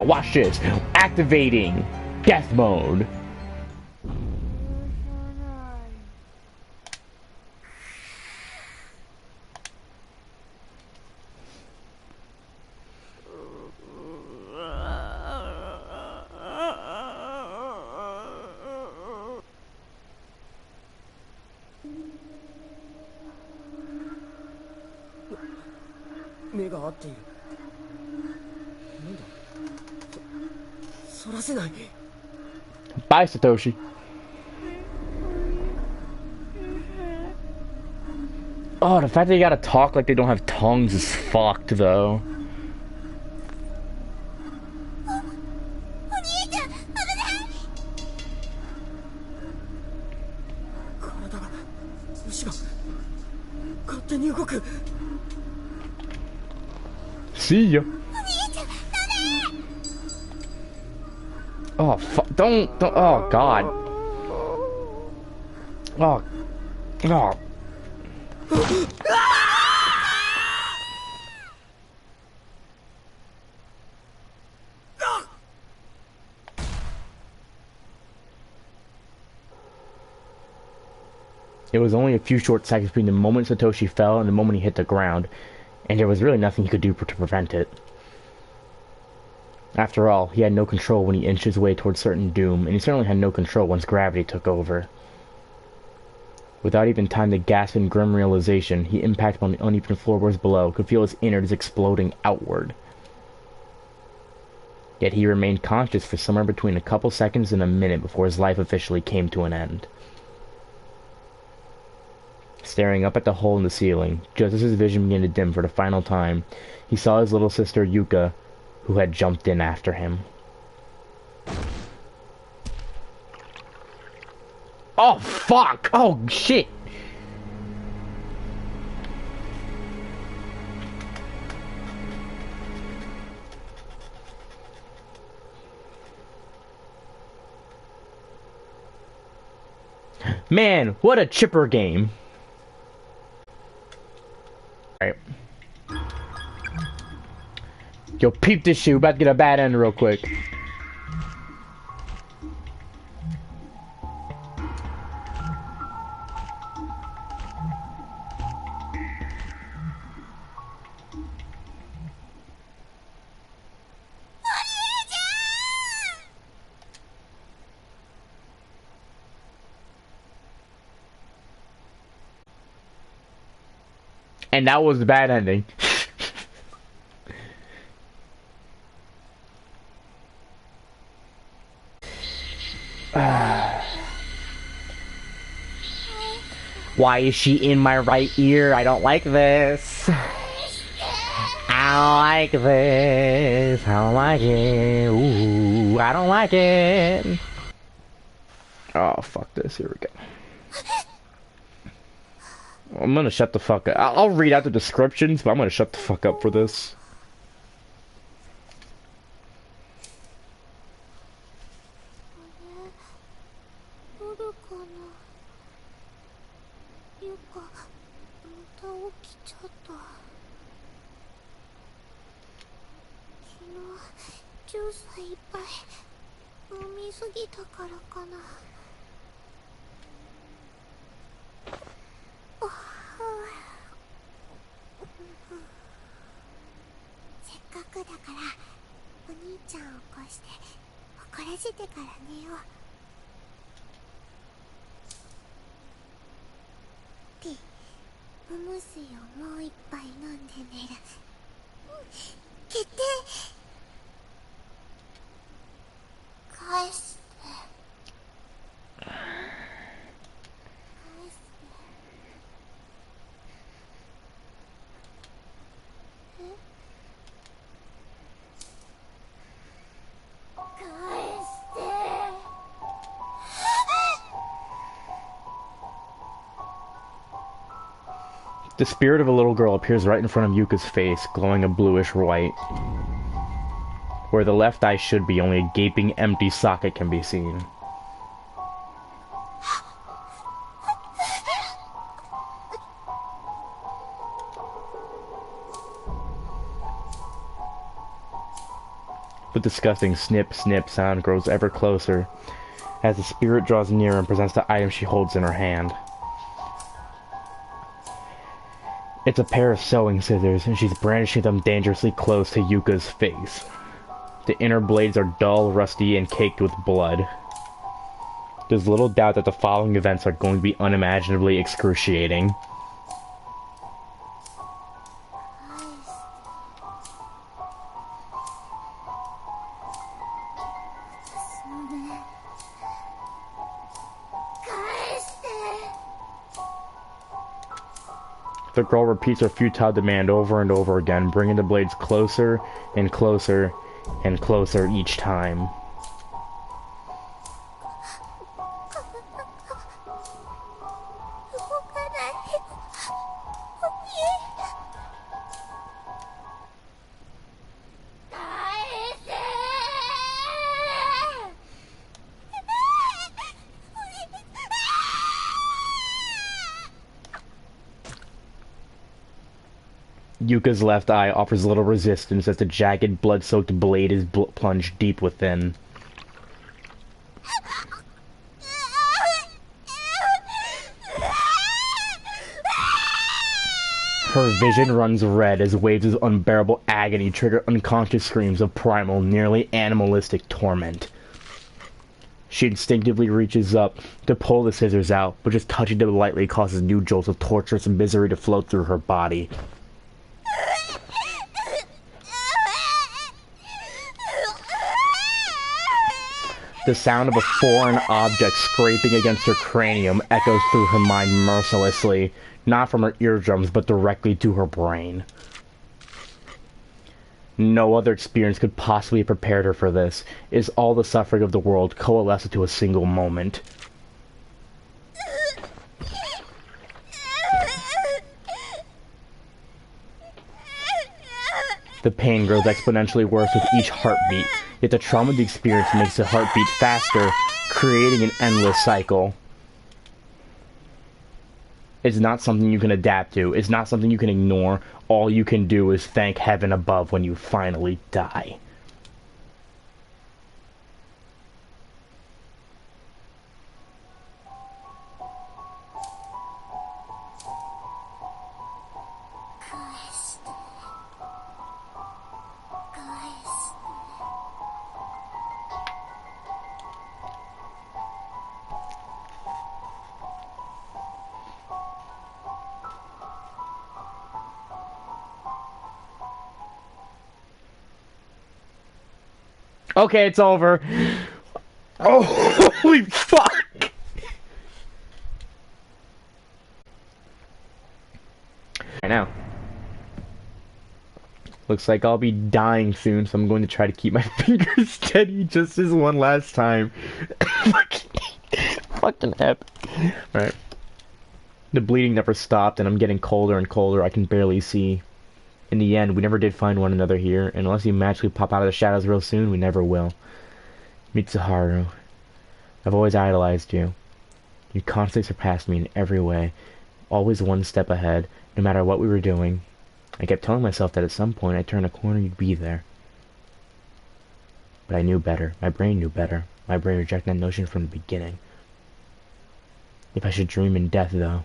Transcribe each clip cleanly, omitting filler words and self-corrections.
Watch this. Activating death mode. Bye, Satoshi. Oh, the fact that you gotta talk like they don't have tongues is fucked, though. See ya. Oh, fuck. Don't. Oh, God. Oh. Oh. It was only a few short seconds between the moment Satoshi fell and the moment he hit the ground, and there was really nothing he could do to prevent it. After all, he had no control when he inched his way towards certain doom, and he certainly had no control once gravity took over. Without even time to gasp in grim realization, he impacted on the uneven floorboards below, could feel his innards exploding outward. Yet he remained conscious for somewhere between a couple seconds and a minute before his life officially came to an end. Staring up at the hole in the ceiling, just as his vision began to dim for the final time, he saw his little sister Yuka, who had jumped in after him. Oh, fuck! Oh, shit! Man, what a chipper game. Alright. Yo, peep this shit. We're about to get a bad end real quick. And that was the bad ending. Why is she in my right ear? I don't like this. I don't like this. I don't like it. Ooh, I don't like it. Oh, fuck this. Here we go. I'm gonna shut the fuck up. I'll read out the descriptions, but I'm gonna shut the fuck up for this. The spirit of a little girl appears right in front of Yuka's face, glowing a bluish white. Where the left eye should be, only a gaping, empty socket can be seen. The disgusting snip, snip sound grows ever closer as the spirit draws near and presents the item she holds in her hand. It's a pair of sewing scissors, and she's brandishing them dangerously close to Yuka's face. The inner blades are dull, rusty, and caked with blood. There's little doubt that the following events are going to be unimaginably excruciating. The girl repeats her futile demand over and over again, bringing the blades closer and closer and closer each time. Yuka's left eye offers little resistance as the jagged, blood-soaked blade is plunged deep within. Her vision runs red as waves of unbearable agony trigger unconscious screams of primal, nearly animalistic torment. She instinctively reaches up to pull the scissors out, but just touching them lightly causes new jolts of torturous misery to flow through her body. The sound of a foreign object scraping against her cranium echoes through her mind mercilessly, not from her eardrums, but directly to her brain. No other experience could possibly have prepared her for this. Is all the suffering of the world coalesced into a single moment. The pain grows exponentially worse with each heartbeat, yet the trauma of the experience makes the heartbeat faster, creating an endless cycle. It's not something you can adapt to. It's not something you can ignore. All you can do is thank heaven above when you finally die. Okay, it's over. Oh, holy fuck! Right now. Looks like I'll be dying soon, so I'm going to try to keep my fingers steady just this one last time. Fucking epic. Alright. The bleeding never stopped, and I'm getting colder and colder. I can barely see. In the end, we never did find one another here, and unless you magically pop out of the shadows real soon, we never will. Mitsuharu, I've always idolized you. You constantly surpassed me in every way, always one step ahead, no matter what we were doing. I kept telling myself that at some point I'd turn a corner, you'd be there. But I knew better. My brain knew better. My brain rejected that notion from the beginning. If I should dream in death, though,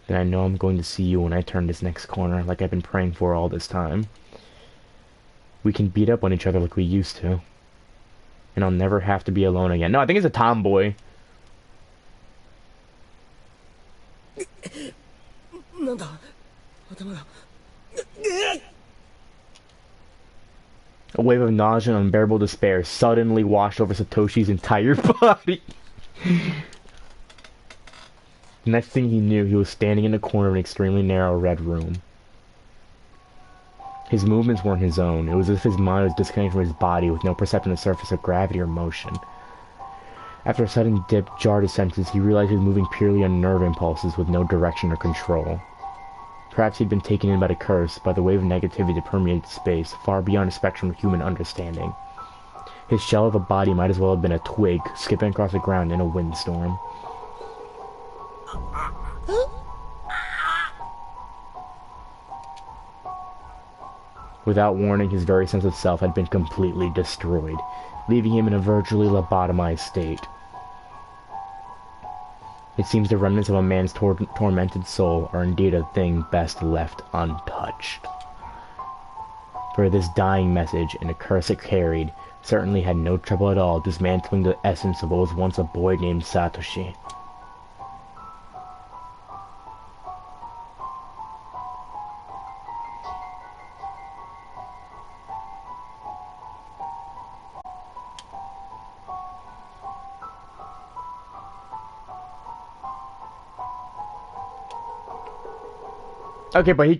then I know I'm going to see you when I turn this next corner, like I've been praying for all this time. We can beat up on each other like we used to. And I'll never have to be alone again. No, I think it's a tomboy. A wave of nausea and unbearable despair suddenly washed over Satoshi's entire body. The next thing he knew, he was standing in the corner of an extremely narrow red room. His movements weren't his own. It was as if his mind was disconnected from his body with no perception of the surface of gravity or motion. After a sudden dip jarred his senses, he realized he was moving purely on nerve impulses with no direction or control. Perhaps he'd been taken in by the curse, by the wave of negativity that permeated space, far beyond the spectrum of human understanding. His shell of a body might as well have been a twig skipping across the ground in a windstorm. Without warning, his very sense of self had been completely destroyed, leaving him in a virtually lobotomized state. It seems the remnants of a man's tormented soul are indeed a thing best left untouched. For this dying message and the curse it carried certainly had no trouble at all dismantling the essence of what was once a boy named Satoshi. Okay, but he